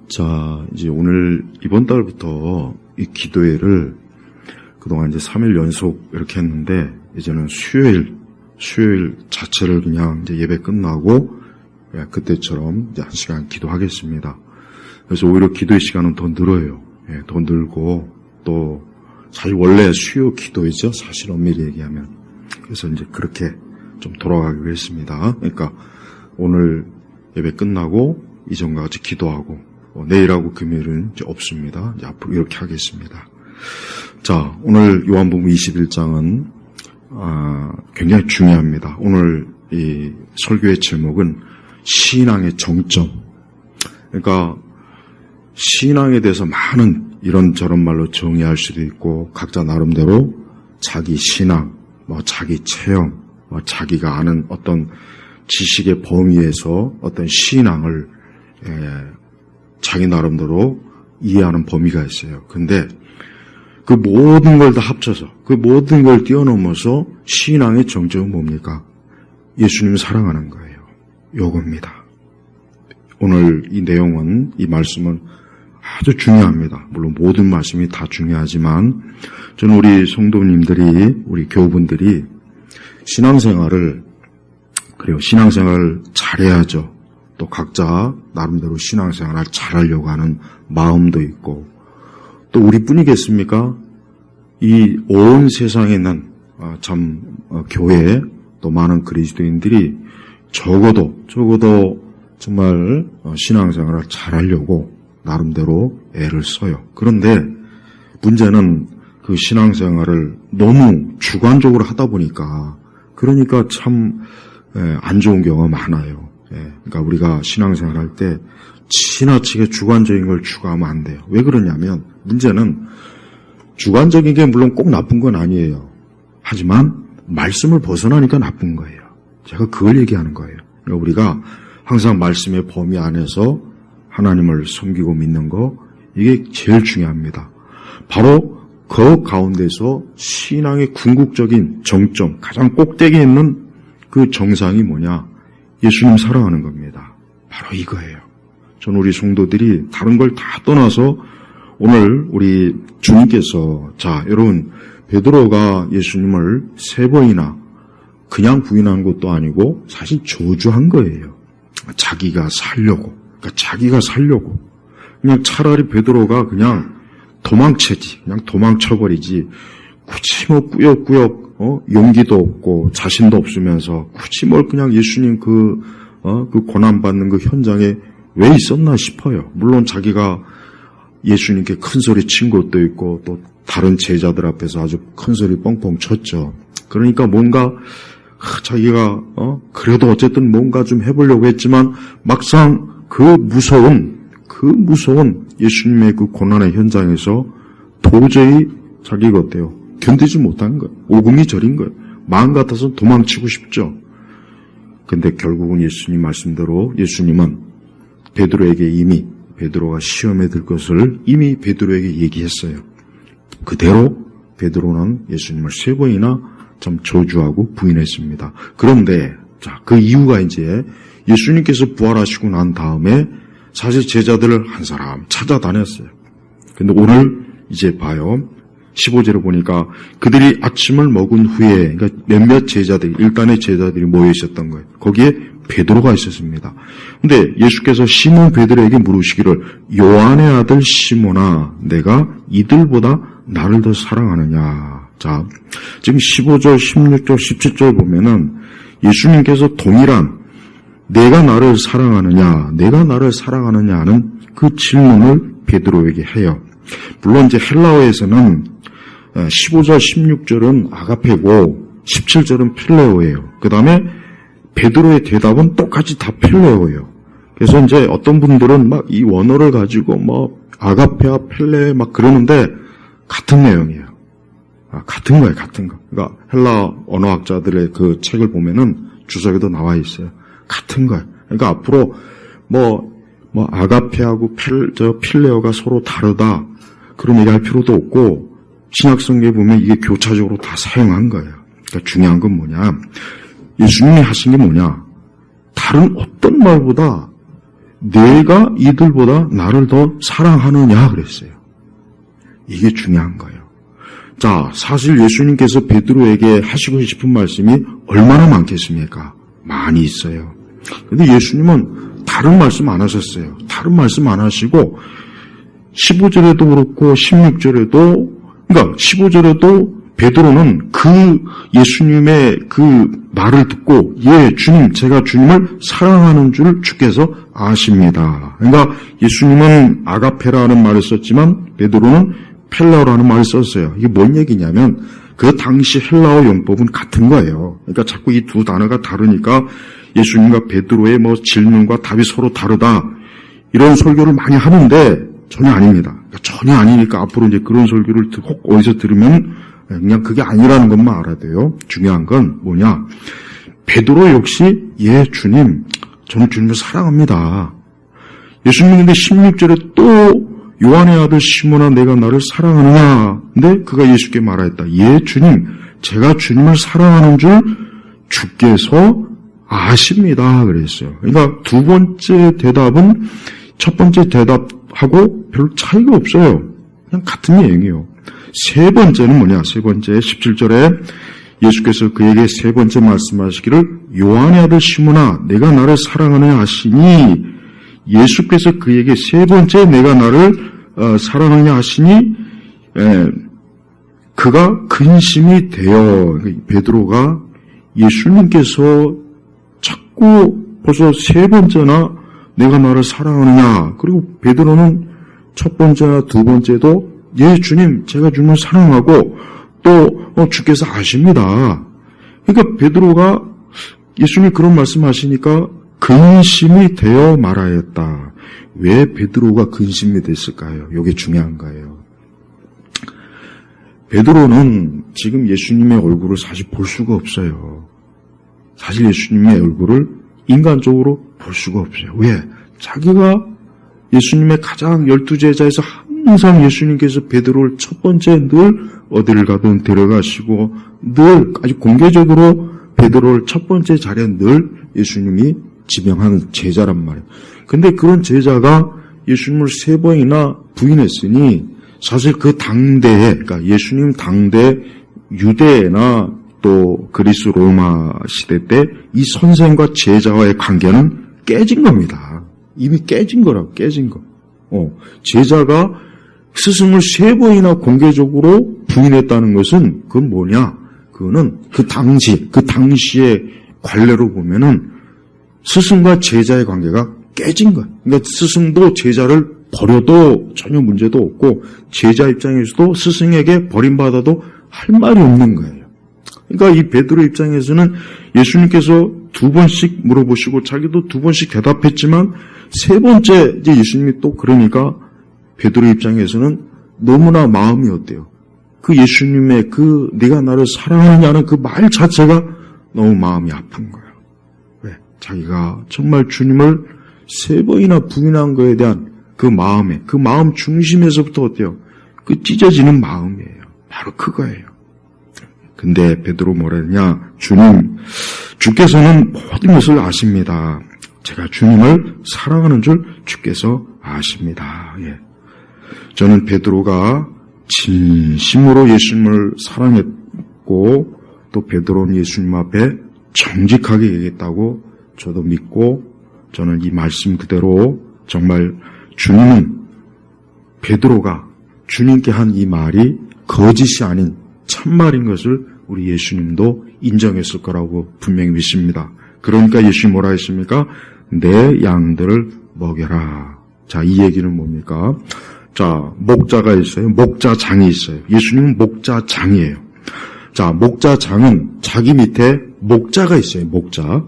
자, 이제 오늘 이번 달부터 이 기도회를 그동안 이제 3일 연속 이렇게 했는데, 이제는 수요일 자체를 그냥 이제 예배 끝나고 그때처럼 이제 1시간 기도하겠습니다. 그래서 오히려 기도의 시간은 더 늘어요. 더 늘고, 또 사실 원래 수요 기도이죠, 사실 엄밀히 얘기하면. 그래서 이제 그렇게 좀 돌아가기로 했습니다. 그러니까 오늘 예배 끝나고 이전과 같이 기도하고, 내일하고 금요일은 이제 없습니다. 이제 앞으로 이렇게 하겠습니다. 자, 오늘 요한복음 21장은 굉장히 중요합니다. 오늘 이 설교의 제목은 신앙의 정점. 그러니까 신앙에 대해서 많은 이런저런 말로 정의할 수도 있고, 각자 나름대로 자기 신앙, 자기 체험, 자기가 아는 어떤 지식의 범위에서 어떤 신앙을 자기 나름대로 이해하는 범위가 있어요. 근데 그 모든 걸 다 합쳐서, 그 모든 걸 뛰어넘어서 신앙의 정점은 뭡니까? 예수님을 사랑하는 거예요. 요겁니다. 오늘 이 내용은, 이 말씀은 아주 중요합니다. 물론 모든 말씀이 다 중요하지만, 저는 우리 성도님들이, 우리 교우분들이 신앙생활을 잘해야죠. 또 각자 나름대로 신앙생활을 잘하려고 하는 마음도 있고, 또 우리뿐이겠습니까? 이 온 세상에 있는 교회, 또 많은 그리스도인들이 적어도 정말 신앙생활을 잘하려고 나름대로 애를 써요. 그런데 문제는 그 신앙생활을 너무 주관적으로 하다 보니까, 그러니까 참 안 좋은 경우가 많아요. 그러니까 우리가 신앙생활 할 때 지나치게 주관적인 걸 추구하면 안 돼요. 왜 그러냐면, 문제는 주관적인 게 물론 꼭 나쁜 건 아니에요. 하지만 말씀을 벗어나니까 나쁜 거예요. 제가 그걸 얘기하는 거예요. 그러니까 우리가 항상 말씀의 범위 안에서 하나님을 섬기고 믿는 거, 이게 제일 중요합니다. 바로 그 가운데서 신앙의 궁극적인 정점, 가장 꼭대기에 있는 그 정상이 뭐냐? 예수님 사랑하는 겁니다. 바로 이거예요. 저는 우리 성도들이 다른 걸 다 떠나서 오늘 우리 주님께서, 자, 여러분, 베드로가 예수님을 3번이나 그냥 부인한 것도 아니고 사실 저주한 거예요. 자기가 살려고. 그냥 차라리 베드로가 그냥 그냥 도망쳐버리지. 굳이 꾸역꾸역, 용기도 없고 자신도 없으면서 굳이 그냥 예수님 그 고난받는 그 현장에 왜 있었나 싶어요. 물론 자기가 예수님께 큰 소리 친 것도 있고, 또 다른 제자들 앞에서 아주 큰 소리 뻥뻥 쳤죠. 그러니까 뭔가 자기가 그래도 어쨌든 뭔가 좀 해보려고 했지만, 막상 그 무서운 예수님의 그 고난의 현장에서 도저히 자기가 어때요? 견디지 못한 거예요. 오금이 저린 거예요. 마음 같아서 도망치고 싶죠. 근데 결국은 예수님 말씀대로 예수님은 베드로가 시험에 들 것을 이미 베드로에게 얘기했어요. 그대로 베드로는 예수님을 3번이나 참 저주하고 부인했습니다. 그런데 그 이유가 이제 예수님께서 부활하시고 난 다음에 사실 제자들을 한 사람 찾아다녔어요. 근데 오늘 이제 봐요. 15절을 보니까 그들이 아침을 먹은 후에, 그러니까 몇몇 일단의 제자들이 모여 있었던 거예요. 거기에 베드로가 있었습니다. 근데 예수께서 시몬 베드로에게 물으시기를, 요한의 아들 시몬아, 내가 이들보다 나를 더 사랑하느냐. 자, 지금 15절, 16절, 17절 보면은 예수님께서 동일한 내가 나를 사랑하느냐는 그 질문을 베드로에게 해요. 물론 이제 헬라어에서는 15절, 16절은 아가페고 17절은 필레오예요. 그 다음에 베드로의 대답은 똑같이 다 필레오예요. 그래서 이제 어떤 분들은 이 원어를 가지고 아가페와 필레 그러는데 같은 내용이에요. 같은 거예요, 같은 거. 그러니까 헬라 언어학자들의 그 책을 보면은 주석에도 나와 있어요. 같은 거예요. 그러니까 앞으로 아가페하고 필레오가 서로 다르다, 그런 얘기 할 필요도 없고, 신약성경에 보면 이게 교차적으로 다 사용한 거예요. 그러니까 중요한 건 뭐냐? 예수님이 하신 게 뭐냐? 다른 어떤 말보다 내가 이들보다 나를 더 사랑하느냐 그랬어요. 이게 중요한 거예요. 자, 사실 예수님께서 베드로에게 하시고 싶은 말씀이 얼마나 많겠습니까? 많이 있어요. 근데 예수님은 다른 말씀 안 하셨어요. 다른 말씀 안 하시고 15절에도 그렇고 16절에도, 그러니까 15절에도 베드로는 그 예수님의 그 말을 듣고, 예, 주님, 제가 주님을 사랑하는 줄 주께서 아십니다. 그러니까 예수님은 아가페라는 말을 썼지만 베드로는 펠라오라는 말을 썼어요. 이게 뭔 얘기냐면 그 당시 헬라어 용법은 같은 거예요. 그러니까 자꾸 이 두 단어가 다르니까 예수님과 베드로의 뭐 질문과 답이 서로 다르다, 이런 설교를 많이 하는데 전혀 아닙니다. 그러니까 전혀 아니니까 앞으로 이제 그런 설교를 혹 어디서 들으면 그냥 그게 아니라는 것만 알아야 돼요. 중요한 건 뭐냐? 베드로 역시, 예, 주님, 저는 주님을 사랑합니다. 예수님 근데 16절에 또 요한의 아들 시몬아, 내가 나를 사랑하느냐? 근데 그가 예수께 말하였다. 예, 주님, 제가 주님을 사랑하는 줄 주께서 아십니다. 그랬어요. 그러니까 두 번째 대답은 첫 번째 대답하고 별로 차이가 없어요. 그냥 같은 내용이에요. 세 번째는 뭐냐? 세 번째 17절에 예수께서 그에게 세 번째 말씀하시기를 요한의 아들 시몬아, 내가 나를 사랑하느냐 하시니, 예수께서 그에게 세 번째 내가 나를 사랑하느냐 하시니, 그가 근심이 되어, 베드로가 예수님께서 자꾸 벌써 세 번째나 내가 나를 사랑하느냐, 그리고 베드로는 첫 번째나 두 번째도 예, 주님, 제가 주님을 사랑하고 또 주께서 아십니다. 그러니까 베드로가 예수님이 그런 말씀하시니까 근심이 되어 말하였다. 왜 베드로가 근심이 됐을까요? 이게 중요한 거예요. 베드로는 지금 예수님의 얼굴을 사실 볼 수가 없어요. 사실 예수님의 얼굴을 인간적으로 볼 수가 없어요. 왜? 자기가 예수님의 가장 12제자에서 항상 예수님께서 베드로를 첫 번째 늘 어디를 가든 데려가시고 늘 아주 공개적으로 베드로를 첫 번째 자리에 늘 예수님이 지명하는 제자란 말이에요. 근데 그런 제자가 예수님을 세 번이나 부인했으니 사실 그 당대에, 그러니까 예수님 당대 유대나 또 그리스 로마 시대 때 이 선생과 제자와의 관계는 깨진 겁니다. 이미 깨진 거라고, 깨진 거. 제자가 스승을 세 번이나 공개적으로 부인했다는 것은 그건 뭐냐? 그거는 그 당시의 관례로 보면은 스승과 제자의 관계가 깨진 거예요. 그러니까 스승도 제자를 버려도 전혀 문제도 없고 제자 입장에서도 스승에게 버림받아도 할 말이 없는 거예요. 그러니까 이 베드로 입장에서는 예수님께서 두 번씩 물어보시고 자기도 두 번씩 대답했지만 세 번째 이제 예수님이 또 그러니까 베드로 입장에서는 너무나 마음이 어때요? 그 예수님의 그 네가 나를 사랑하느냐는 그 말 자체가 너무 마음이 아픈 거예요. 왜? 자기가 정말 주님을 세 번이나 부인한 거에 대한 그 마음에, 그 마음 중심에서부터 어때요? 그 찢어지는 마음이에요. 바로 그거예요. 근데 베드로 뭐라 했냐? 주님, 주께서는 모든 것을 아십니다. 제가 주님을 사랑하는 줄 주께서 아십니다. 예. 저는 베드로가 진심으로 예수님을 사랑했고 또 베드로는 예수님 앞에 정직하게 얘기했다고 저도 믿고 저는 이 말씀 그대로 정말 주님은 베드로가 주님께 한 이 말이 거짓이 아닌 참말인 것을 우리 예수님도 인정했을 거라고 분명히 믿습니다. 그러니까 예수님 뭐라 했습니까? 내 양들을 먹여라. 자, 이 얘기는 뭡니까? 자, 목자가 있어요. 목자장이 있어요. 예수님은 목자장이에요. 자, 목자장은 자기 밑에 목자가 있어요. 목자.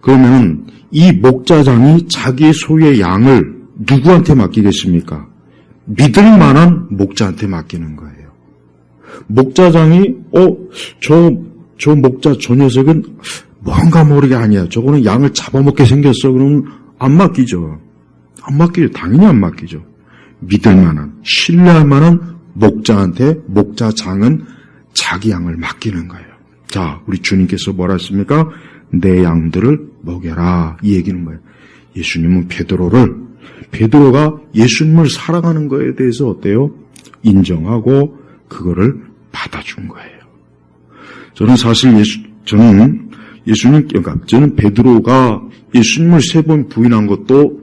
그러면 이 목자장이 자기 소유의 양을 누구한테 맡기겠습니까? 믿을 만한 목자한테 맡기는 거예요. 목자장이 저 목자 저 녀석은 뭔가 모르게 아니야. 저거는 양을 잡아먹게 생겼어. 그러면 안 맡기죠. 안 맡기죠. 당연히 안 맡기죠. 믿을 만한, 신뢰할 만한 목자한테 목자장은 자기 양을 맡기는 거예요. 자, 우리 주님께서 뭐라 했습니까? 내 양들을 먹여라. 이 얘기는 뭐예요? 예수님은 베드로가 예수님을 사랑하는 거에 대해서 어때요? 인정하고 그거를 받아준 거예요. 저는 사실 저는 베드로가 예수님을 3번 부인한 것도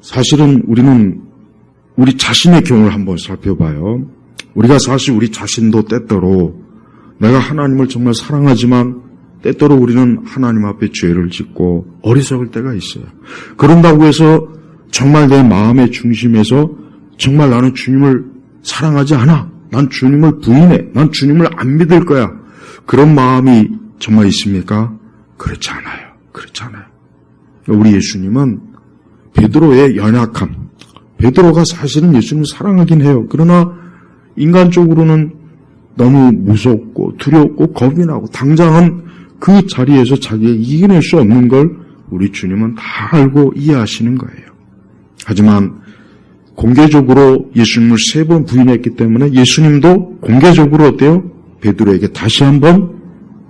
사실은 우리 자신의 경우를 한번 살펴봐요. 우리가 사실 우리 자신도 때때로 내가 하나님을 정말 사랑하지만 때때로 우리는 하나님 앞에 죄를 짓고 어리석을 때가 있어요. 그런다고 해서 정말 내 마음의 중심에서 정말 나는 주님을 사랑하지 않아. 난 주님을 부인해. 난 주님을 안 믿을 거야. 그런 마음이 정말 있습니까? 그렇지 않아요. 그렇지 않아요. 우리 예수님은 베드로의 연약함, 베드로가 사실은 예수님을 사랑하긴 해요. 그러나 인간적으로는 너무 무섭고 두렵고 겁이 나고 당장은 그 자리에서 자기가 이겨낼 수 없는 걸 우리 주님은 다 알고 이해하시는 거예요. 하지만 공개적으로 예수님을 3번 부인했기 때문에 예수님도 공개적으로 어때요? 베드로에게 다시 한번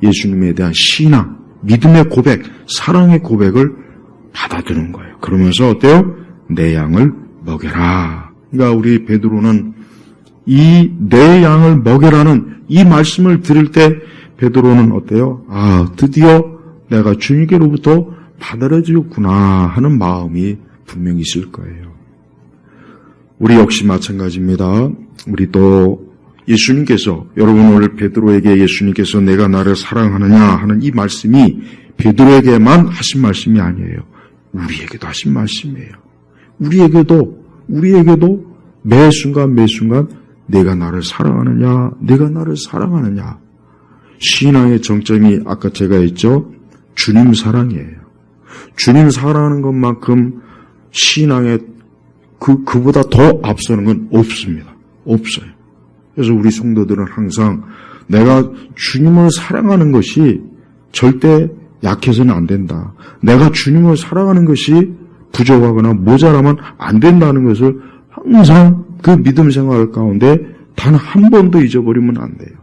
예수님에 대한 신앙, 믿음의 고백, 사랑의 고백을 받아들인 거예요. 그러면서 어때요? 내 양을 먹여라. 그러니까 우리 베드로는 이 내 양을 먹여라는 이 말씀을 들을 때 베드로는 어때요? 아, 드디어 내가 주님께로부터 받아들여지겠구나 하는 마음이 분명히 있을 거예요. 우리 역시 마찬가지입니다. 우리 또 예수님께서, 여러분 오늘 베드로에게 예수님께서 내가 나를 사랑하느냐 하는 이 말씀이 베드로에게만 하신 말씀이 아니에요. 우리에게도 하신 말씀이에요. 우리에게도 매 순간 내가 나를 사랑하느냐, 내가 나를 사랑하느냐. 신앙의 정점이 아까 제가 했죠. 주님 사랑이에요. 주님 사랑하는 것만큼 신앙의 그보다 더 앞서는 건 없습니다. 없어요. 그래서 우리 성도들은 항상 내가 주님을 사랑하는 것이 절대 약해서는 안 된다. 내가 주님을 사랑하는 것이 부족하거나 모자라면 안 된다는 것을 항상 그 믿음 생활 가운데 단 한 번도 잊어버리면 안 돼요.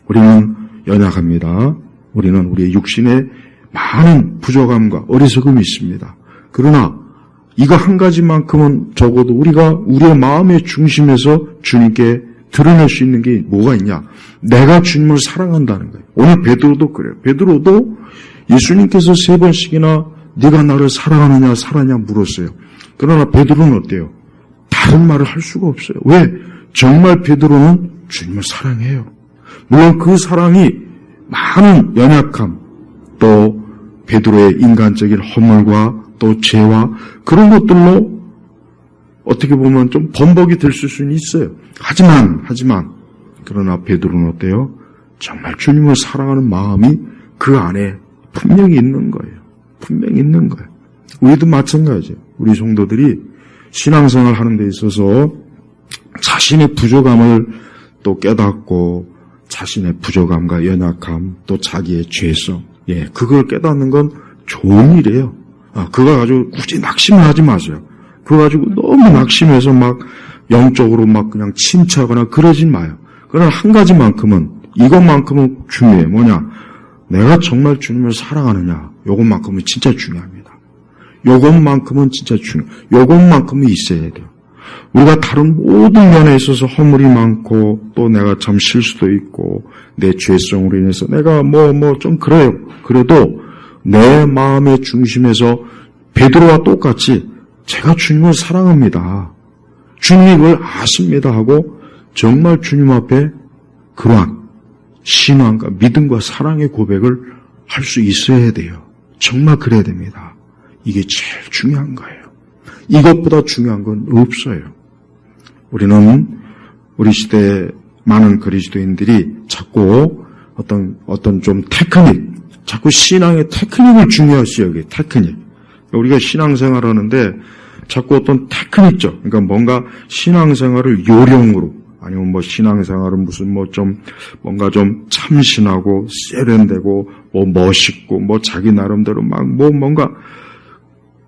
우리는 연약합니다. 우리는 우리의 육신에 많은 부족함과 어리석음이 있습니다. 그러나 이거 한 가지만큼은 적어도 우리가 우리의 마음의 중심에서 주님께 드러낼 수 있는 게 뭐가 있냐? 내가 주님을 사랑한다는 거예요. 오늘 베드로도 그래요. 베드로도 예수님께서 3번씩이나 네가 나를 사랑하느냐 사랑하냐 물었어요. 그러나 베드로는 어때요? 다른 말을 할 수가 없어요. 왜? 정말 베드로는 주님을 사랑해요. 물론 그 사랑이 많은 연약함, 또 베드로의 인간적인 허물과 또 죄와 그런 것들로 어떻게 보면 좀 범벅이 될 수는 있어요. 하지만 그러나 베드로는 어때요? 정말 주님을 사랑하는 마음이 그 안에 분명히 있는 거예요. 분명히 있는 거예요. 우리도 마찬가지예요. 우리 성도들이 신앙생활 하는 데 있어서 자신의 부족함을 또 깨닫고 자신의 부족함과 연약함 또 자기의 죄성, 그걸 깨닫는 건 좋은 일이에요. 그거 가지고 굳이 낙심을 하지 마세요. 그거 가지고 너무 낙심해서 막 영적으로 막 그냥 침체하거나 그러진 마요. 그러나 한 가지만큼은, 이것만큼은 중요해요. 뭐냐? 내가 정말 주님을 사랑하느냐? 요것만큼은 진짜 중요합니다. 요것만큼은 진짜 중요해요. 요것만큼은 있어야 돼요. 우리가 다른 모든 면에 있어서 허물이 많고 또 내가 참 실수도 있고 내 죄성으로 인해서 내가 좀 그래요. 그래도 내 마음의 중심에서 베드로와 똑같이 제가 주님을 사랑합니다. 주님이 그걸 아십니다 하고 정말 주님 앞에 그러한 신앙과 믿음과 사랑의 고백을 할 수 있어야 돼요. 정말 그래야 됩니다. 이게 제일 중요한 거예요. 이것보다 중요한 건 없어요. 우리는 우리 시대에 많은 그리스도인들이 자꾸 어떤 좀 테크닉, 자꾸 신앙의 테크닉을 중요시 여겨요. 테크닉. 우리가 신앙생활 하는데 자꾸 어떤 테크닉적, 그러니까 뭔가 신앙생활을 요령으로, 아니면 신앙생활은 무슨 뭔가 좀 참신하고 세련되고 멋있고 자기 나름대로 뭔가.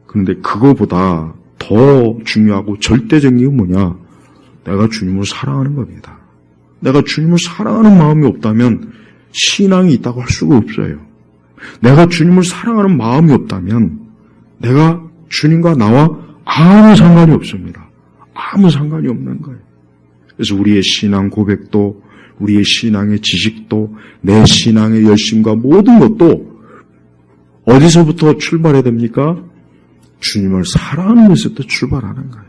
그런데 그거보다 더 중요하고 절대적인 게 뭐냐? 내가 주님을 사랑하는 겁니다. 내가 주님을 사랑하는 마음이 없다면 신앙이 있다고 할 수가 없어요. 내가 주님을 사랑하는 마음이 없다면 내가 주님과 나와 아무 상관이 없습니다. 아무 상관이 없는 거예요. 그래서 우리의 신앙 고백도, 우리의 신앙의 지식도, 내 신앙의 열심과 모든 것도 어디서부터 출발해야 됩니까? 주님을 사랑하는 것에서부터 출발하는 거예요.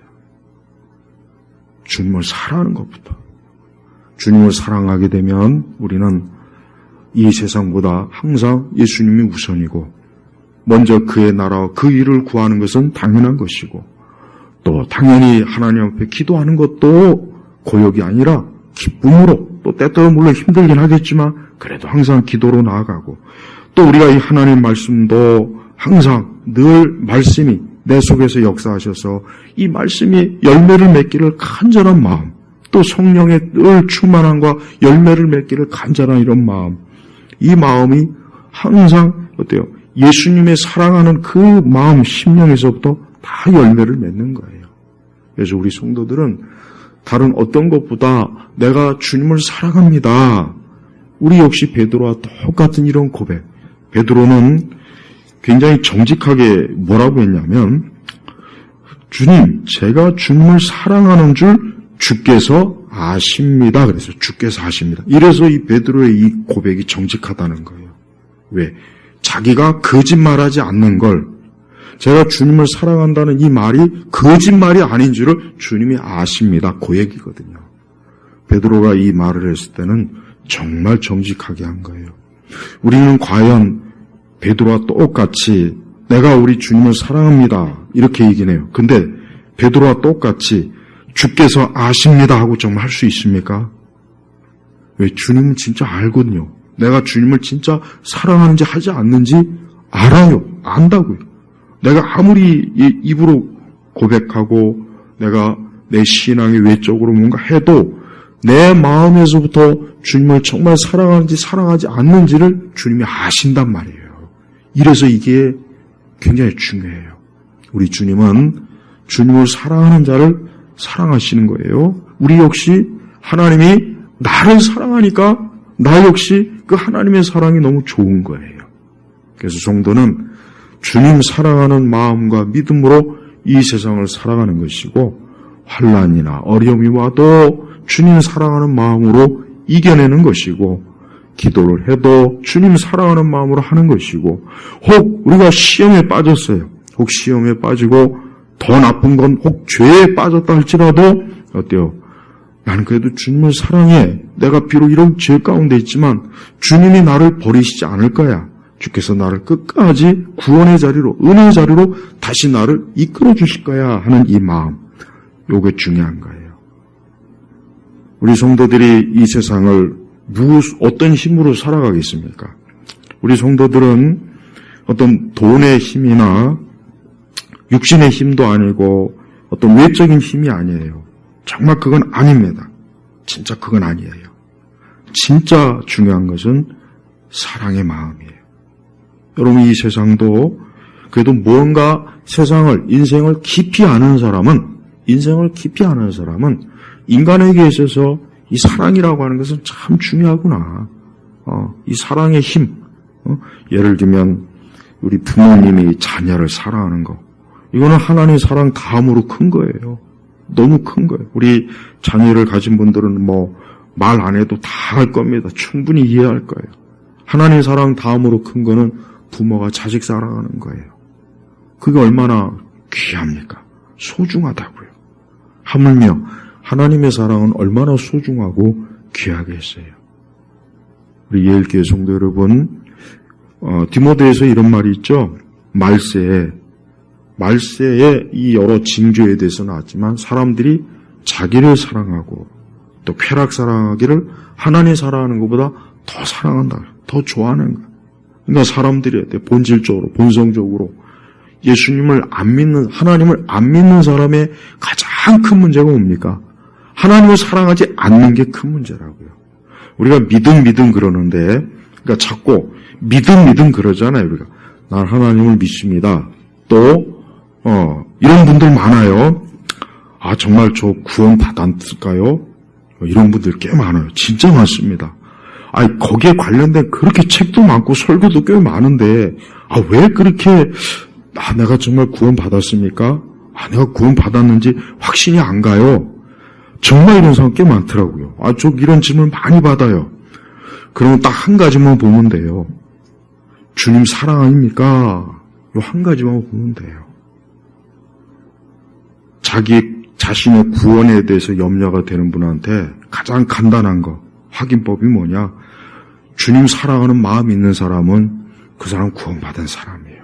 주님을 사랑하는 것부터. 주님을 사랑하게 되면 우리는 이 세상보다 항상 예수님이 우선이고, 먼저 그의 나라와 그 일을 구하는 것은 당연한 것이고, 또 당연히 하나님 앞에 기도하는 것도 고역이 아니라 기쁨으로, 또 때때로 물론 힘들긴 하겠지만 그래도 항상 기도로 나아가고, 또 우리가 이 하나님 말씀도 항상 늘 말씀이 내 속에서 역사하셔서 이 말씀이 열매를 맺기를 간절한 마음, 또 성령의 늘 충만함과 열매를 맺기를 간절한 이런 마음, 이 마음이 항상 어때요? 예수님의 사랑하는 그 마음, 심령에서부터 다 열매를 맺는 거예요. 그래서 우리 성도들은 다른 어떤 것보다 내가 주님을 사랑합니다. 우리 역시 베드로와 똑같은 이런 고백. 베드로는 굉장히 정직하게 뭐라고 했냐면, 주님, 제가 주님을 사랑하는 줄 주께서 아십니다. 그래서 주께서 아십니다. 이래서 이 베드로의 이 고백이 정직하다는 거예요. 왜? 자기가 거짓말하지 않는 걸, 제가 주님을 사랑한다는 이 말이 거짓말이 아닌 줄을 주님이 아십니다. 그 얘기거든요. 베드로가 이 말을 했을 때는 정말 정직하게 한 거예요. 우리는 과연 베드로와 똑같이 내가 우리 주님을 사랑합니다 이렇게 얘기해요. 근데 베드로와 똑같이 주께서 아십니다 하고 정말 할 수 있습니까? 왜? 주님은 진짜 알거든요. 내가 주님을 진짜 사랑하는지 하지 않는지 알아요. 안다고요. 내가 아무리 입으로 고백하고 내가 내 신앙의 외적으로 뭔가 해도 내 마음에서부터 주님을 정말 사랑하는지 사랑하지 않는지를 주님이 아신단 말이에요. 이래서 이게 굉장히 중요해요. 우리 주님은 주님을 사랑하는 자를 사랑하시는 거예요. 우리 역시 하나님이 나를 사랑하니까 나 역시 그 하나님의 사랑이 너무 좋은 거예요. 그래서 성도는 주님 사랑하는 마음과 믿음으로 이 세상을 살아가는 것이고, 환난이나 어려움이 와도 주님 사랑하는 마음으로 이겨내는 것이고, 기도를 해도 주님 사랑하는 마음으로 하는 것이고, 혹 우리가 시험에 빠졌어요. 혹 시험에 빠지고 더 나쁜 건 혹 죄에 빠졌다 할지라도 어때요? 나는 그래도 주님을 사랑해. 내가 비록 이런 죄 가운데 있지만 주님이 나를 버리시지 않을 거야. 주께서 나를 끝까지 구원의 자리로, 은혜의 자리로 다시 나를 이끌어 주실 거야 하는 이 마음, 요게 중요한 거예요. 우리 성도들이 이 세상을 어떤 힘으로 살아가겠습니까? 우리 성도들은 어떤 돈의 힘이나 육신의 힘도 아니고 어떤 외적인 힘이 아니에요. 정말 그건 아닙니다. 진짜 그건 아니에요. 진짜 중요한 것은 사랑의 마음이에요. 여러분, 이 세상도 그래도 무언가 세상을, 인생을 깊이 아는 사람은 인간에게 있어서 이 사랑이라고 하는 것은 참 중요하구나. 이 사랑의 힘. 예를 들면 우리 부모님이 자녀를 사랑하는 거. 이거는 하나님의 사랑 다음으로 큰 거예요. 너무 큰 거예요. 우리 자녀를 가진 분들은 말 안 해도 다 할 겁니다. 충분히 이해할 거예요. 하나님의 사랑 다음으로 큰 거는 부모가 자식 사랑하는 거예요. 그게 얼마나 귀합니까? 소중하다고요. 하물며 하나님의 사랑은 얼마나 소중하고 귀하겠어요. 우리 예일교회 성도 여러분, 디모데에서 이런 말이 있죠. 말세에 이 여러 징조에 대해서 나왔지만 사람들이 자기를 사랑하고 또 쾌락 사랑하기를 하나님 사랑하는 것보다 더 사랑한다. 더 좋아하는 거야. 그러니까 사람들이 본질적으로, 본성적으로 예수님을 안 믿는, 하나님을 안 믿는 사람의 가장 큰 문제가 뭡니까? 하나님을 사랑하지 않는 게 큰 문제라고요. 우리가 믿음 그러는데, 그러니까 자꾸 믿음 그러잖아요. 우리가 난 하나님을 믿습니다. 또 이런 분들 많아요. 아, 정말 저 구원 받았을까요? 이런 분들 꽤 많아요. 진짜 많습니다. 거기에 관련된 그렇게 책도 많고 설교도 꽤 많은데, 왜 그렇게 내가 정말 구원받았습니까? 내가 구원받았는지 확신이 안 가요. 정말 이런 사람 꽤 많더라고요. 저 이런 질문 많이 받아요. 그러면 딱 한 가지만 보면 돼요. 주님 사랑 아닙니까? 이 한 가지만 보면 돼요. 자기 자신의 구원에 대해서 염려가 되는 분한테 가장 간단한 거, 확인법이 뭐냐? 주님 사랑하는 마음이 있는 사람은 그 사람 구원받은 사람이에요.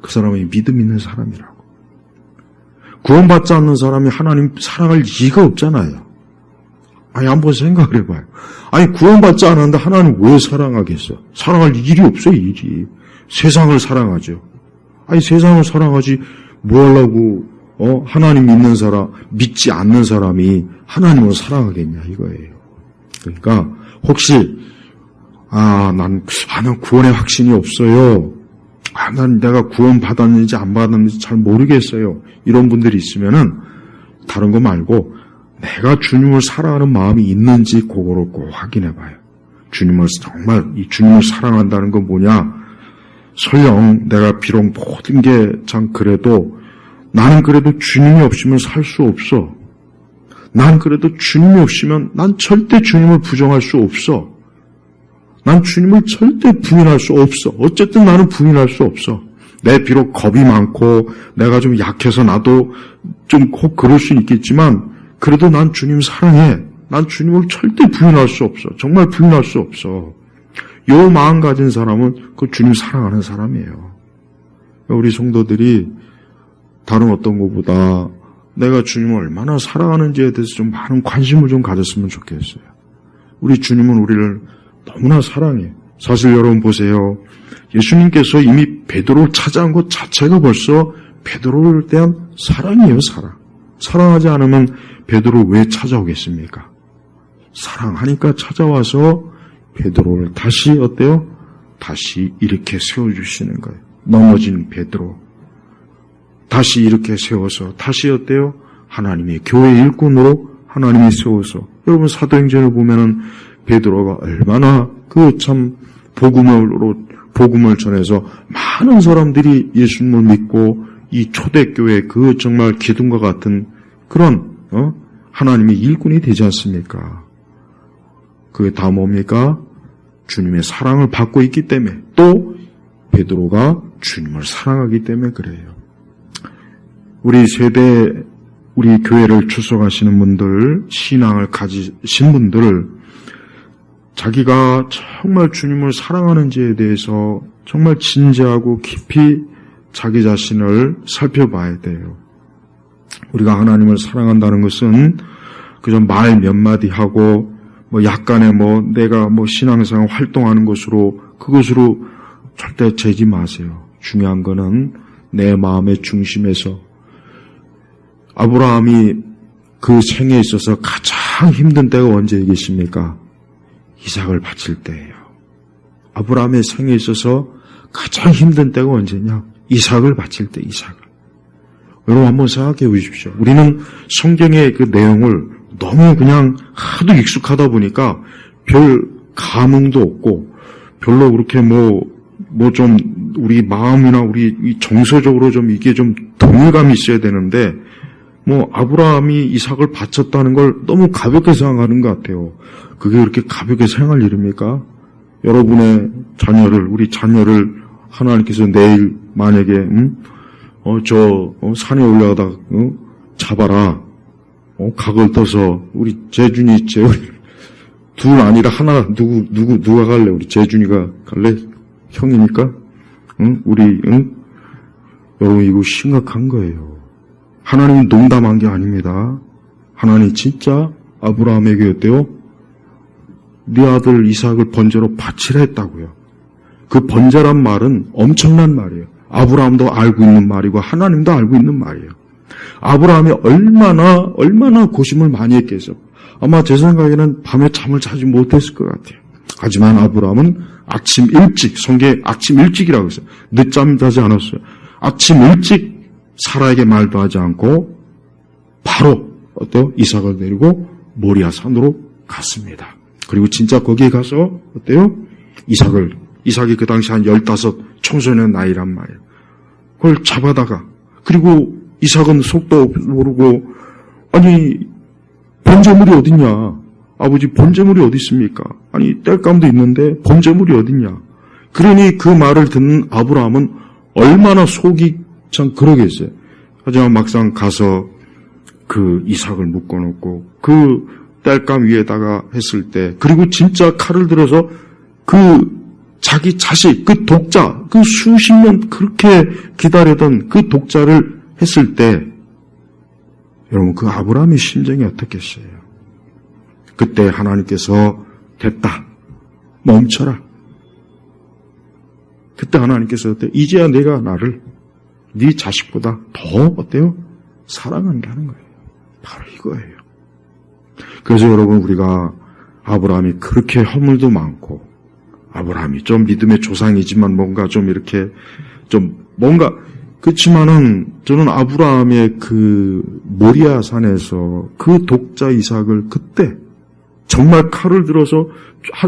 그 사람이 믿음 있는 사람이라고. 구원받지 않는 사람이 하나님 사랑할 이유가 없잖아요. 한번 생각을 해봐요. 구원받지 않았는데 하나님 왜 사랑하겠어? 사랑할 일이 없어요, 일이. 세상을 사랑하죠. 세상을 사랑하지, 뭐 하려고, 하나님 믿는 사람, 믿지 않는 사람이 하나님을 사랑하겠냐, 이거예요. 그러니까, 혹시, 난 구원의 확신이 없어요. 난 내가 구원 받았는지 안 받았는지 잘 모르겠어요. 이런 분들이 있으면은, 다른 거 말고, 내가 주님을 사랑하는 마음이 있는지 그거를 꼭 확인해 봐요. 정말 이 주님을 사랑한다는 건 뭐냐? 설령 내가 비록 모든 게 참 그래도 나는 그래도 주님이 없으면 살 수 없어. 난 그래도 주님이 없으면 난 절대 주님을 부정할 수 없어. 난 주님을 절대 부인할 수 없어. 어쨌든 나는 부인할 수 없어. 내 비록 겁이 많고 내가 좀 약해서 나도 좀 꼭 그럴 수 있겠지만 그래도 난 주님 사랑해. 난 주님을 절대 부인할 수 없어. 정말 부인할 수 없어. 요 마음 가진 사람은 그 주님 사랑하는 사람이에요. 우리 성도들이 다른 어떤 것보다 내가 주님을 얼마나 사랑하는지에 대해서 좀 많은 관심을 좀 가졌으면 좋겠어요. 우리 주님은 우리를 너무나 사랑해. 사실 여러분 보세요. 예수님께서 이미 베드로를 찾아온 것 자체가 벌써 베드로를 대한 사랑이에요, 사랑. 사랑하지 않으면 베드로 왜 찾아오겠습니까? 사랑하니까 찾아와서 베드로를 다시 어때요? 다시 이렇게 세워주시는 거예요. 넘어진 베드로. 다시 이렇게 세워서 다시 어때요? 하나님의 교회 일꾼으로 하나님이 세워서 여러분 사도행전을 보면은 베드로가 얼마나 그 참 복음을 전해서 많은 사람들이 예수님을 믿고 이 초대교회 그 정말 기둥과 같은 그런 하나님의 일꾼이 되지 않습니까? 그게 다 뭡니까? 주님의 사랑을 받고 있기 때문에 또 베드로가 주님을 사랑하기 때문에 그래요. 우리 세대 우리 교회를 출석하시는 분들, 신앙을 가지신 분들 자기가 정말 주님을 사랑하는지에 대해서 정말 진지하고 깊이 자기 자신을 살펴봐야 돼요. 우리가 하나님을 사랑한다는 것은 그저 말 몇 마디 하고 약간의 내가 신앙생활 활동하는 것으로 그것으로 절대 재지 마세요. 중요한 거는 내 마음의 중심에서 아브라함이 그 생에 있어서 가장 힘든 때가 언제이겠습니까? 이삭을 바칠 때예요. 아브라함의 생에 있어서 가장 힘든 때가 언제냐? 이삭을 바칠 때, 이삭을. 여러분 한번 생각해 보십시오. 우리는 성경의 그 내용을 너무 그냥 하도 익숙하다 보니까 별 감흥도 없고 별로 그렇게 좀 우리 마음이나 우리 정서적으로 좀 이게 좀 동일감이 있어야 되는데 아브라함이 이삭을 바쳤다는 걸 너무 가볍게 생각하는 것 같아요. 그게 그렇게 가볍게 생각할 일입니까? 여러분의 자녀를, 우리 자녀를 하나님께서 내일 만약에 산에 올라가다 잡아라. 각을 떠서 우리 재준이 둘 아니라 하나 누가 갈래? 우리 재준이가 갈래? 형이니까? 여러분 이거 심각한 거예요. 하나님은 농담한 게 아닙니다. 하나님 진짜 아브라함에게 어때요? 네 아들 이삭을 번제로 바치라 했다고요. 그 번제란 말은 엄청난 말이에요. 아브라함도 알고 있는 말이고 하나님도 알고 있는 말이에요. 아브라함이 얼마나 고심을 많이 했겠어. 아마 제 생각에는 밤에 잠을 자지 못했을 것 같아요. 하지만 아브라함은 아침 일찍, 성경에 아침 일찍이라고 했어요. 늦잠 자지 않았어요. 아침 일찍 사라에게 말도 하지 않고 바로 어때요? 이삭을 데리고 모리아 산으로 갔습니다. 그리고 진짜 거기에 가서 어때요? 이삭이 그 당시 한 15 청소년 나이란 말이에요. 그걸 잡아다가, 그리고 이삭은 속도 모르고, 아니, 번제물이 어딨냐? 아버지, 번제물이 어디 있습니까? 아니, 땔감도 있는데 번제물이 어딨냐? 그러니 그 말을 듣는 아브라함은 얼마나 속이 참 그러겠어요. 하지만 막상 가서 그 이삭을 묶어놓고 그 땔감 위에다가 했을 때, 그리고 진짜 칼을 들어서 그 자기 자식, 그 독자, 그 수십 년 그렇게 기다리던 그 독자를 했을 때, 여러분 그 아브라함의 심정이 어떻겠어요? 그때 하나님께서 됐다, 멈춰라. 그때 하나님께서 이제야 내가 나를 네 자식보다 더 어때요? 사랑한다는 거예요. 바로 이거예요. 그래서 여러분, 우리가 아브라함이 그렇게 허물도 많고, 아브라함이 좀 믿음의 조상이지만 뭔가 좀 이렇게 좀 뭔가, 그렇지만은 저는 아브라함의 그 모리아 산에서 그 독자 이삭을 그때 정말 칼을 들어서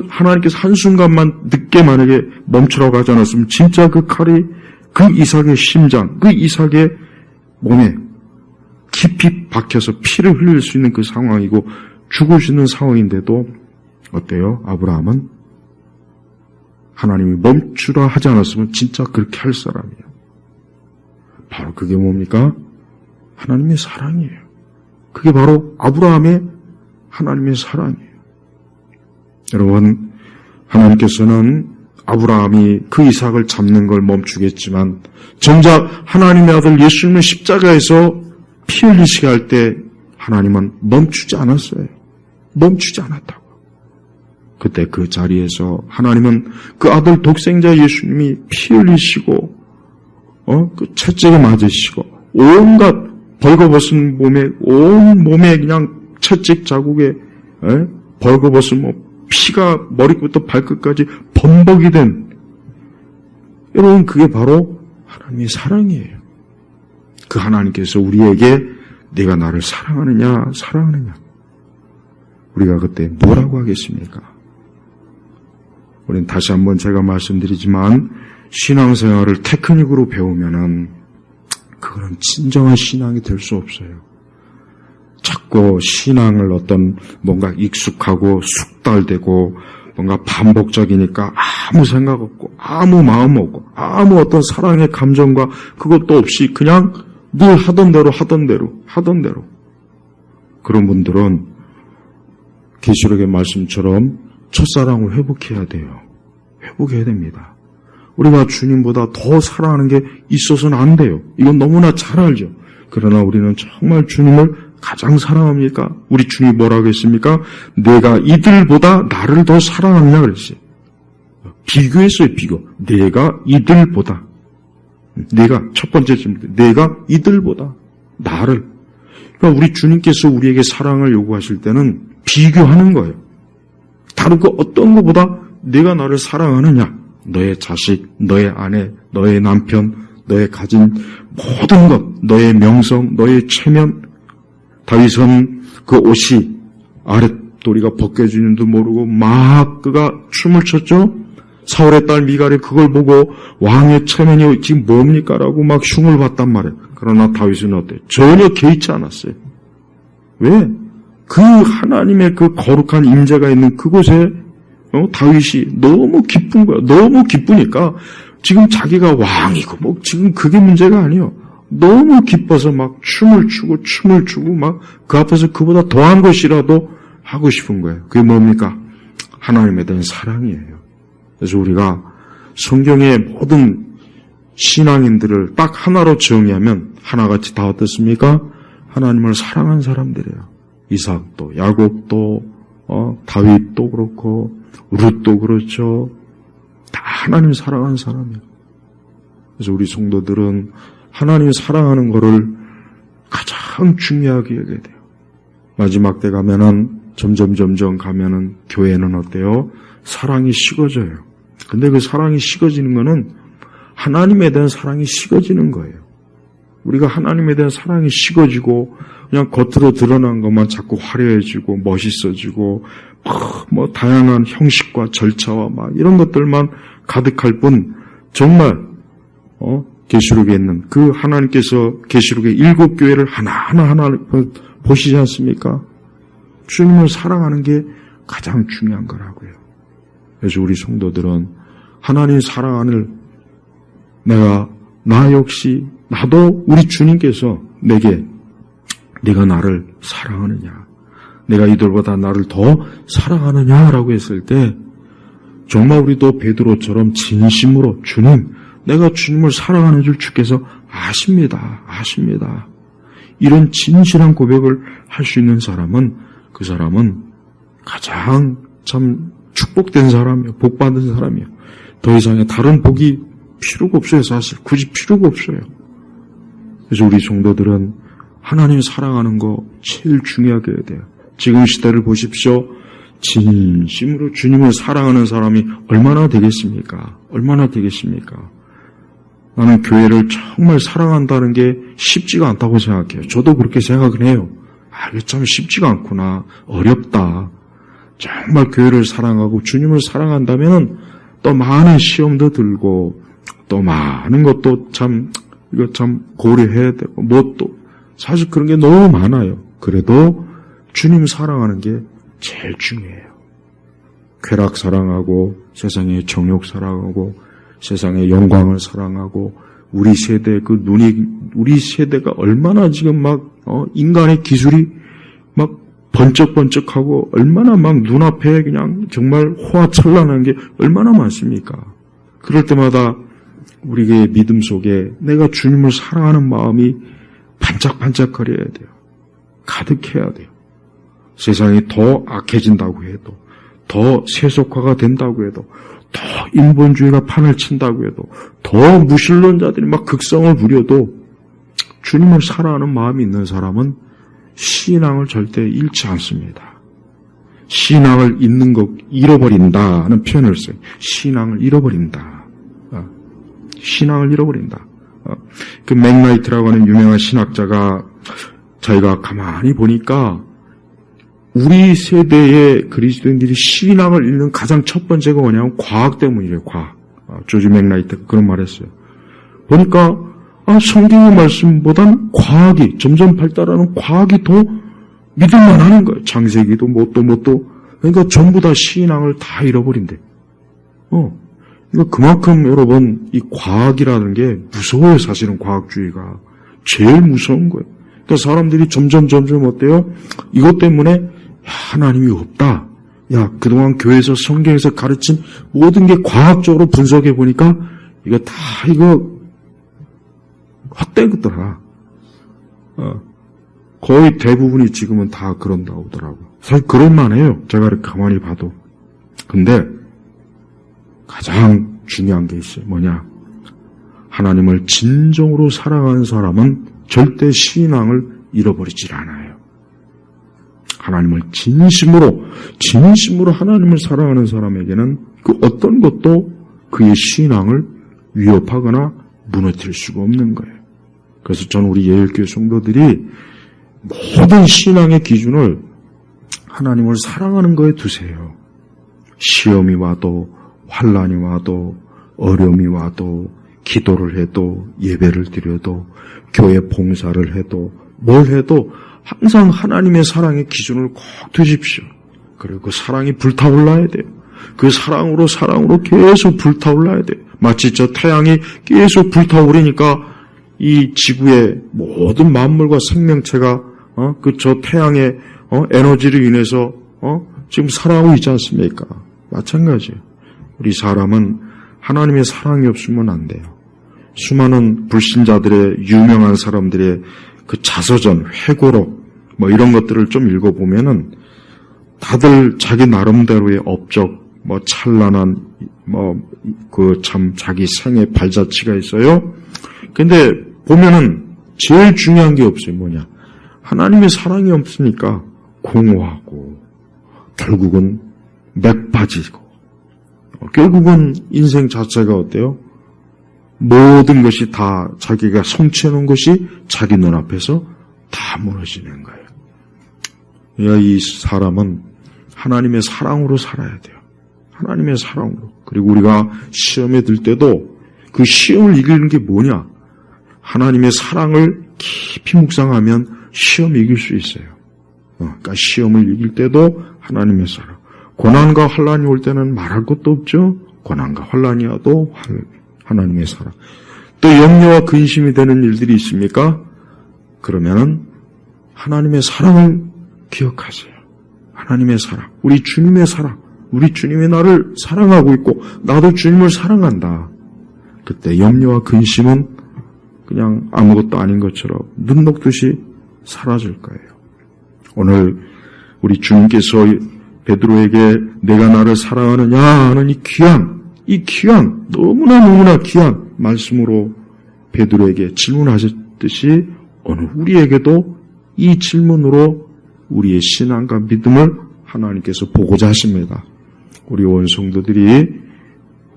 하나님께서 한순간만 늦게 만약에 멈추라고 하지 않았으면 진짜 그 칼이 그 이삭의 심장, 그 이삭의 몸에 깊이 박혀서 피를 흘릴 수 있는 그 상황이고 죽을 수 있는 상황인데도 어때요? 아브라함은 하나님이 멈추라 하지 않았으면 진짜 그렇게 할 사람이에요. 바로 그게 뭡니까? 하나님의 사랑이에요. 그게 바로 아브라함의 하나님의 사랑이에요. 여러분, 하나님께서는 아브라함이 그 이삭을 잡는 걸 멈추겠지만 정작 하나님의 아들 예수님을 십자가에서 피 흘리시게 할 때 하나님은 멈추지 않았어요. 멈추지 않았다고. 그때 그 자리에서 하나님은 그 아들 독생자 예수님이 피 흘리시고 그 채찍에 맞으시고 온갖 벌거벗은 몸에, 온 몸에 그냥 채찍 자국에 벌거벗은 피가 머리부터 발끝까지 범벅이 된, 여러분 그게 바로 하나님의 사랑이에요. 그 하나님께서 우리에게 네가 나를 사랑하느냐 사랑하느냐, 우리가 그때 뭐라고 하겠습니까? 우리는 다시 한번 제가 말씀드리지만 신앙생활을 테크닉으로 배우면은 그거는 진정한 신앙이 될 수 없어요. 자꾸 신앙을 어떤 뭔가 익숙하고 숙달되고 뭔가 반복적이니까 아무 생각 없고 아무 마음 없고 아무 어떤 사랑의 감정과 그것도 없이 그냥 늘 하던 대로 그런 분들은 계시록의 말씀처럼 첫사랑을 회복해야 돼요. 회복해야 됩니다. 우리가 주님보다 더 사랑하는 게 있어서는 안 돼요. 이건 너무나 잘 알죠. 그러나 우리는 정말 주님을 가장 사랑합니까? 우리 주님이 뭐라고 했습니까? 내가 이들보다 나를 더 사랑하느냐 그랬어요. 비교했어요, 비교. 내가 이들보다. 내가 첫 번째 질문, 내가 이들보다 나를. 그러니까 우리 주님께서 우리에게 사랑을 요구하실 때는 비교하는 거예요. 다른 거 어떤 것보다 내가 나를 사랑하느냐. 너의 자식, 너의 아내, 너의 남편, 너의 가진 모든 것, 너의 명성, 너의 체면. 다윗은 그 옷이 아랫도리가 벗겨지는 줄 모르고 막 그가 춤을 췄죠. 사울의 딸 미갈이 그걸 보고 왕의 체면이 지금 뭡니까? 라고 막 흉을 봤단 말이에요. 그러나 다윗은 어때요? 전혀 개의치 않았어요. 왜? 그 하나님의 그 거룩한 임재가 있는 그곳에 다윗이 너무 기쁜 거야. 너무 기쁘니까 지금 자기가 왕이고 뭐 지금 그게 문제가 아니에요. 너무 기뻐서 막 춤을 추고 막 그 앞에서 그보다 더한 것이라도 하고 싶은 거예요. 그게 뭡니까? 하나님에 대한 사랑이에요. 그래서 우리가 성경의 모든 신앙인들을 딱 하나로 정의하면 하나같이 다 어떻습니까? 하나님을 사랑한 사람들이에요. 이삭도, 야곱도, 다윗도 그렇고, 룻도 그렇죠. 다 하나님 사랑한 사람이에요. 그래서 우리 성도들은 하나님 사랑하는 거를 가장 중요하게 여겨야 돼요. 마지막 때 가면은 점점 가면은 교회는 어때요? 사랑이 식어져요. 근데 그 사랑이 식어지는 거는 하나님에 대한 사랑이 식어지는 거예요. 우리가 하나님에 대한 사랑이 식어지고 그냥 겉으로 드러난 것만 자꾸 화려해지고 멋있어지고 뭐 다양한 형식과 절차와 막 이런 것들만 가득할 뿐 정말 계시록에 있는 그 하나님께서 계시록의 7교회를 하나하나 보시지 않습니까? 주님을 사랑하는 게 가장 중요한 거라고요. 그래서 우리 성도들은 하나님 사랑하는 나 역시 나도 우리 주님께서 내게 네가 나를 사랑하느냐, 내가 이들보다 나를 더 사랑하느냐라고 했을 때 정말 우리도 베드로처럼 진심으로 주님, 내가 주님을 사랑하는 줄 주께서 아십니다. 이런 진실한 고백을 할 수 있는 사람은 그 사람은 가장 참 축복된 사람이요, 복받은 사람이요. 더 이상의 다른 복이 필요가 없어요. 사실 굳이 필요가 없어요. 그래서 우리 성도들은 하나님 사랑하는 거 제일 중요하게 해야 돼요. 지금 시대를 보십시오. 진심으로 주님을 사랑하는 사람이 얼마나 되겠습니까? 얼마나 되겠습니까? 나는 교회를 정말 사랑한다는 게 쉽지가 않다고 생각해요. 저도 그렇게 생각을 해요. 이게 참 쉽지가 않구나. 어렵다. 정말 교회를 사랑하고 주님을 사랑한다면 또 많은 시험도 들고 또 많은 것도 이거 참 고려해야 되고 사실 그런 게 너무 많아요. 그래도 주님 사랑하는 게 제일 중요해요. 쾌락 사랑하고 세상의 정욕 사랑하고 세상의 영광을 사랑하고 우리 세대 우리 세대가 얼마나 지금 인간의 기술이 막 번쩍번쩍하고 얼마나 막 눈앞에 그냥 정말 호화찬란한 게 얼마나 많습니까? 그럴 때마다 우리의 믿음 속에 내가 주님을 사랑하는 마음이 반짝반짝거려야 돼요. 가득해야 돼요. 세상이 더 악해진다고 해도, 더 세속화가 된다고 해도, 더 인본주의가 판을 친다고 해도, 더 무신론자들이 막 극성을 부려도 주님을 사랑하는 마음이 있는 사람은 신앙을 절대 잃지 않습니다. 신앙을 잃는 것, 잃어버린다는 표현을 써요. 신앙을 잃어버린다. 신앙을 잃어버린다. 그 맥나이트라고 하는 유명한 신학자가 저희가 가만히 보니까 우리 세대의 그리스도인들이 신앙을 잃는 가장 첫 번째가 뭐냐면 과학 때문이래요. 과학. 조지 맥나이트가 그런 말 했어요. 보니까 성경의 말씀보단 과학이 점점 발달하는 과학이 더 믿을만 하는 거예요. 창세기도 그러니까 전부 다 신앙을 다 잃어버린대. 그러니까 그만큼 여러분 이 과학이라는 게 무서워요. 사실은 과학주의가 제일 무서운 거예요. 그러니까 사람들이 점점 어때요? 이것 때문에 하나님이 없다. 그동안 교회에서 성경에서 가르친 모든 게 과학적으로 분석해 보니까 이거 헛되더라. 거의 대부분이 지금은 다 그런다고 하더라고요. 사실 그럴만해요. 제가 이렇게 가만히 봐도. 근데 가장 중요한 게 있어요. 뭐냐? 하나님을 진정으로 사랑하는 사람은 절대 신앙을 잃어버리질 않아요. 하나님을 진심으로 하나님을 사랑하는 사람에게는 그 어떤 것도 그의 신앙을 위협하거나 무너뜨릴 수가 없는 거예요. 그래서 저는 우리 예일교회 성도들이 모든 신앙의 기준을 하나님을 사랑하는 거에 두세요. 시험이 와도 환난이 와도 어려움이 와도 기도를 해도 예배를 드려도 교회 봉사를 해도 뭘 해도 항상 하나님의 사랑의 기준을 꼭 두십시오. 그리고 그 사랑이 불타올라야 돼요. 그 사랑으로 계속 불타올라야 돼요. 마치 저 태양이 계속 불타오르니까 이 지구의 모든 만물과 생명체가 저 태양의 에너지를 인해서 지금 살아가고 있지 않습니까? 마찬가지예요. 우리 사람은 하나님의 사랑이 없으면 안 돼요. 수많은 불신자들의 유명한 사람들의 그 자서전, 회고록 이런 것들을 좀 읽어보면은 다들 자기 나름대로의 업적, 찬란한 참 자기 생의 발자취가 있어요. 근데 보면은 제일 중요한 게 없어요. 뭐냐? 하나님의 사랑이 없으니까 공허하고 결국은 맥 빠지고 결국은 인생 자체가 어때요? 모든 것이 다 자기가 성취해놓은 것이 자기 눈앞에서 다 무너지는 거예요. 이 사람은 하나님의 사랑으로 살아야 돼요. 하나님의 사랑으로. 그리고 우리가 시험에 들 때도 그 시험을 이기는 게 뭐냐? 하나님의 사랑을 깊이 묵상하면 시험 이길 수 있어요. 그러니까 시험을 이길 때도 하나님의 사랑. 고난과 환난이 올 때는 말할 것도 없죠. 고난과 환난이 와도 하나님의 사랑. 또 염려와 근심이 되는 일들이 있습니까? 그러면 하나님의 사랑을 기억하세요. 하나님의 사랑, 우리 주님의 사랑, 우리 주님이 나를 사랑하고 있고 나도 주님을 사랑한다. 그때 염려와 근심은 그냥 아무것도 아닌 것처럼 눈 녹듯이 사라질 거예요. 오늘 우리 주님께서 베드로에게 내가 나를 사랑하느냐 하는 이 귀한 너무나 귀한 말씀으로 베드로에게 질문하셨듯이 오늘 우리에게도 이 질문으로 우리의 신앙과 믿음을 하나님께서 보고자 하십니다. 우리 온 성도들이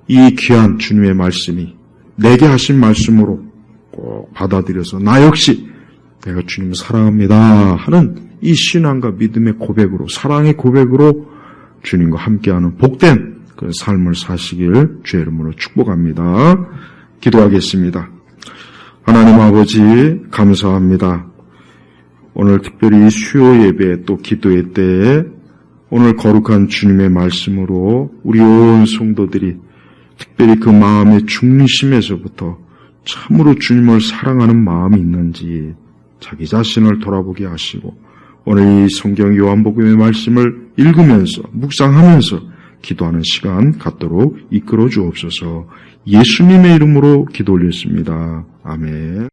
이 귀한 주님의 말씀이 내게 하신 말씀으로 꼭 받아들여서 나 역시 내가 주님을 사랑합니다 하는 이 신앙과 믿음의 고백으로, 사랑의 고백으로 주님과 함께하는 복된 그 삶을 사시길 주의 이름으로 축복합니다. 기도하겠습니다. 하나님 아버지 감사합니다. 오늘 특별히 수요 예배 또 기도회 때에 오늘 거룩한 주님의 말씀으로 우리 온 성도들이 특별히 그 마음의 중심에서부터 참으로 주님을 사랑하는 마음이 있는지 자기 자신을 돌아보게 하시고 오늘 이 성경 요한복음의 말씀을 읽으면서 묵상하면서 기도하는 시간 갖도록 이끌어 주옵소서. 예수님의 이름으로 기도 올렸습니다. 아멘.